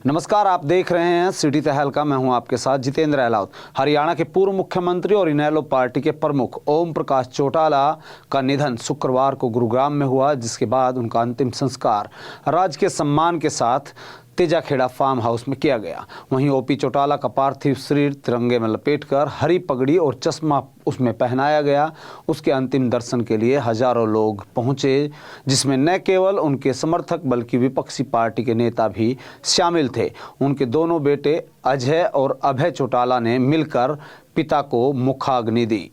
नमस्कार, आप देख रहे हैं सिटी तहलका। मैं हूं आपके साथ जितेंद्र अहलावत। हरियाणा के पूर्व मुख्यमंत्री और इनेलो पार्टी के प्रमुख ओम प्रकाश चौटाला का निधन शुक्रवार को गुरुग्राम में हुआ, जिसके बाद उनका अंतिम संस्कार राजकीय सम्मान के साथ तेजाखेड़ा फार्म हाउस में किया गया। वहीं ओपी चौटाला का पार्थिव शरीर तिरंगे में लपेटकर हरी पगड़ी और चश्मा उसमें पहनाया गया। उसके अंतिम दर्शन के लिए हजारों लोग पहुंचे, जिसमें न केवल उनके समर्थक बल्कि विपक्षी पार्टी के नेता भी शामिल थे। उनके दोनों बेटे अजय और अभय चौटाला ने मिलकर पिता को मुखाग्नि दी।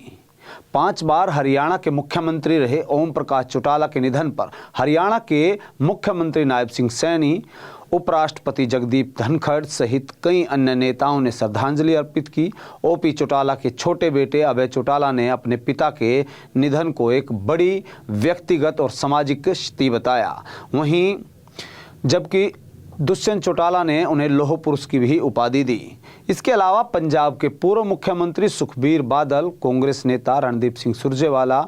5 बार हरियाणा के मुख्यमंत्री रहे ओम प्रकाश चौटाला के निधन पर हरियाणा के मुख्यमंत्री नायब सिंह सैनी, उपराष्ट्रपति जगदीप धनखड़ सहित कई अन्य नेताओं ने श्रद्धांजलि अर्पित की। ओपी चौटाला के छोटे बेटे अभय चौटाला ने अपने पिता के निधन को एक बड़ी व्यक्तिगत और सामाजिक क्षति बताया। वहीं जबकि दुष्यंत चौटाला ने उन्हें लौह पुरुष की भी उपाधि दी। इसके अलावा पंजाब के पूर्व मुख्यमंत्री सुखबीर बादल, कांग्रेस नेता रणदीप सिंह सुरजेवाला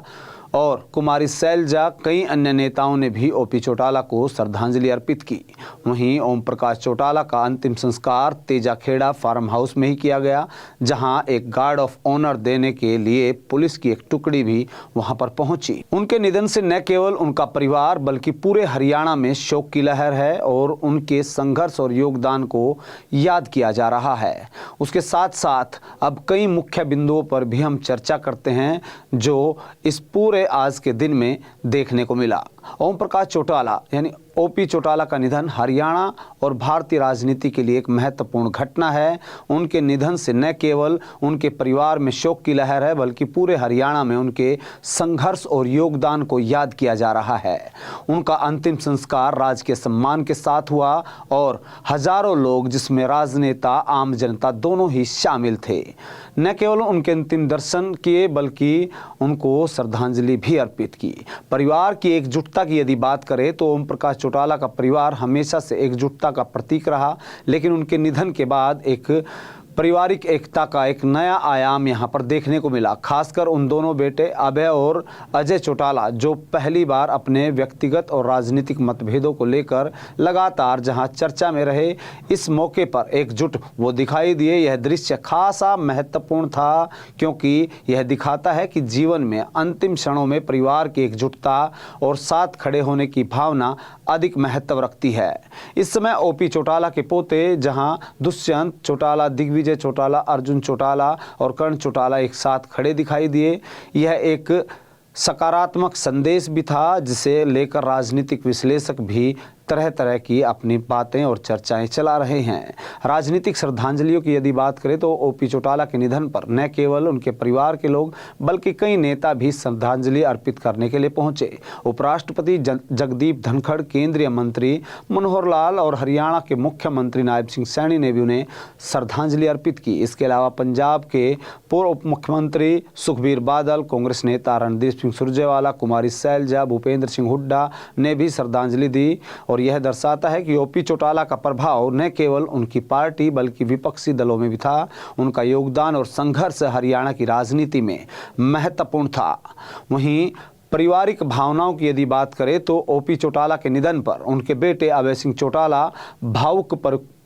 और कुमारी शैलजा, कई अन्य नेताओं ने भी ओपी चौटाला को श्रद्धांजलि अर्पित की। वहीं ओम प्रकाश चौटाला का अंतिम संस्कार तेजाखेड़ा फार्म हाउस में ही किया गया, जहां एक गार्ड ऑफ ऑनर देने के लिए पुलिस की एक टुकड़ी भी वहां पर पहुंची। उनके निधन से न केवल उनका परिवार बल्कि पूरे हरियाणा में शोक की लहर है और उनके संघर्ष और योगदान को याद किया जा रहा है। उसके साथ साथ अब कई मुख्य बिंदुओं पर भी हम चर्चा करते हैं जो इस पूरे आज के दिन में देखने को मिला। ओम प्रकाश चौटाला यानी ओपी चौटाला का निधन हरियाणा और भारतीय राजनीति के लिए एक महत्वपूर्ण घटना है। उनके निधन से न केवल उनके परिवार में शोक की लहर है बल्कि पूरे हरियाणा में उनके संघर्ष और योगदान को याद किया जा रहा है। उनका अंतिम संस्कार राजकीय सम्मान के साथ हुआ और हजारों लोग, जिसमें राजनेता आम जनता दोनों ही शामिल थे, न केवल उनके अंतिम दर्शन किए बल्कि उनको श्रद्धांजलि भी अर्पित की। परिवार की एकजुटता की यदि बात करें तो ओम प्रकाश चौटाला का परिवार हमेशा से एकजुटता का प्रतीक रहा, लेकिन उनके निधन के बाद एक पारिवारिक एकता का एक नया आयाम यहाँ पर देखने को मिला। खासकर उन दोनों बेटे अभय और अजय चौटाला, जो पहली बार अपने व्यक्तिगत और राजनीतिक मतभेदों को लेकर लगातार जहाँ चर्चा में रहे, इस मौके पर एकजुट वो दिखाई दिए। यह दृश्य खासा महत्वपूर्ण था क्योंकि यह दिखाता है कि जीवन में अंतिम क्षणों में परिवार की एकजुटता और साथ खड़े होने की भावना अधिक महत्व रखती है। इस समय ओपी चौटाला के पोते जहाँ दुष्यंत चौटाला, दिग्विजय चौटाला, अर्जुन चौटाला और कर्ण चौटाला एक साथ खड़े दिखाई दिए। यह एक सकारात्मक संदेश भी था, जिसे लेकर राजनीतिक विश्लेषक भी तरह तरह की अपनी बातें और चर्चाएं चला रहे हैं। राजनीतिक श्रद्धांजलियों की यदि बात करें तो ओपी चौटाला के निधन पर न केवल उनके परिवार के लोग बल्कि कई नेता भी श्रद्धांजलि अर्पित करने के लिए पहुंचे। उपराष्ट्रपति जगदीप धनखड़, केंद्रीय मंत्री मनोहर लाल और हरियाणा के मुख्यमंत्री नायब सिंह सैनी ने भी उन्हें श्रद्धांजलि अर्पित की। इसके अलावा पंजाब के पूर्व उप मुख्यमंत्री सुखबीर बादल, कांग्रेस नेता रणदीप सिंह सुरजेवाला, कुमारी शैलजा, भूपेंद्र सिंह हुड्डा ने भी श्रद्धांजलि दी। और यह दर्शाता है कि ओपी चौटाला का प्रभाव न केवल उनकी पार्टी बल्कि विपक्षी दलों में भी था। उनका योगदान और संघर्ष हरियाणा की राजनीति में महत्वपूर्ण था। वहीं पारिवारिक भावनाओं की यदि बात करें तो ओपी चौटाला के निधन पर उनके बेटे अभय सिंह चौटाला भावुक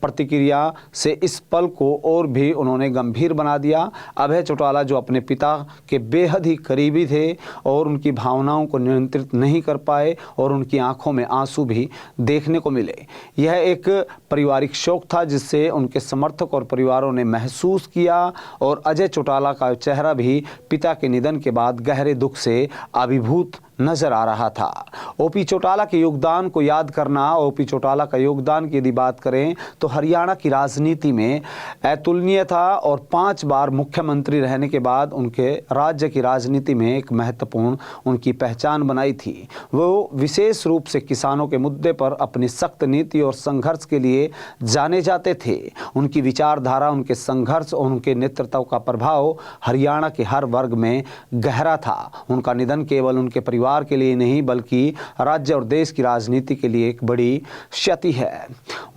प्रतिक्रिया से इस पल को और भी उन्होंने गंभीर बना दिया। अभय चौटाला जो अपने पिता के बेहद ही करीबी थे और उनकी भावनाओं को नियंत्रित नहीं कर पाए और उनकी आंखों में आंसू भी देखने को मिले। यह एक पारिवारिक शोक था जिससे उनके समर्थक और परिवारों ने महसूस किया और अजय चौटाला का चेहरा भी पिता के निधन के बाद गहरे दुख से अभिभूत नजर आ रहा था। ओपी चौटाला के योगदान को याद करना, ओपी चौटाला का योगदान की यदि बात करें तो हरियाणा की राजनीति में अतुलनीय था और 5 बार मुख्यमंत्री रहने के बाद उनके राज्य की राजनीति में एक महत्वपूर्ण उनकी पहचान बनाई थी। वो विशेष रूप से किसानों के मुद्दे पर अपनी सख्त नीति और संघर्ष के लिए जाने जाते थे। उनकी विचारधारा, उनके संघर्ष और उनके नेतृत्व का प्रभाव हरियाणा के हर वर्ग में गहरा था। उनका निधन केवल उनके परिवार के लिए नहीं बल्कि राज्य और देश की राजनीति के लिए एक बड़ी क्षति है।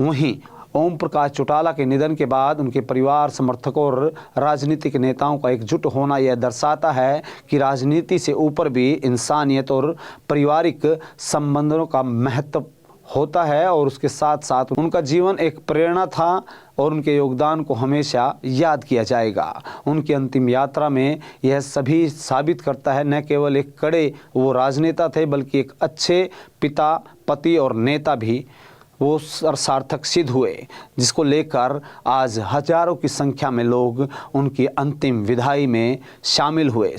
वहीं ओम प्रकाश चौटाला के निधन के बाद उनके परिवार, समर्थकों और राजनीतिक नेताओं का एकजुट होना यह दर्शाता है कि राजनीति से ऊपर भी इंसानियत और पारिवारिक संबंधों का महत्व होता है और उसके साथ साथ उनका जीवन एक प्रेरणा था और उनके योगदान को हमेशा याद किया जाएगा। उनकी अंतिम यात्रा में यह सभी साबित करता है न केवल एक कड़े वो राजनेता थे बल्कि एक अच्छे पिता, पति और नेता भी वो सार्थक सिद्ध हुए, जिसको लेकर आज हजारों की संख्या में लोग उनकी अंतिम विदाई में शामिल हुए।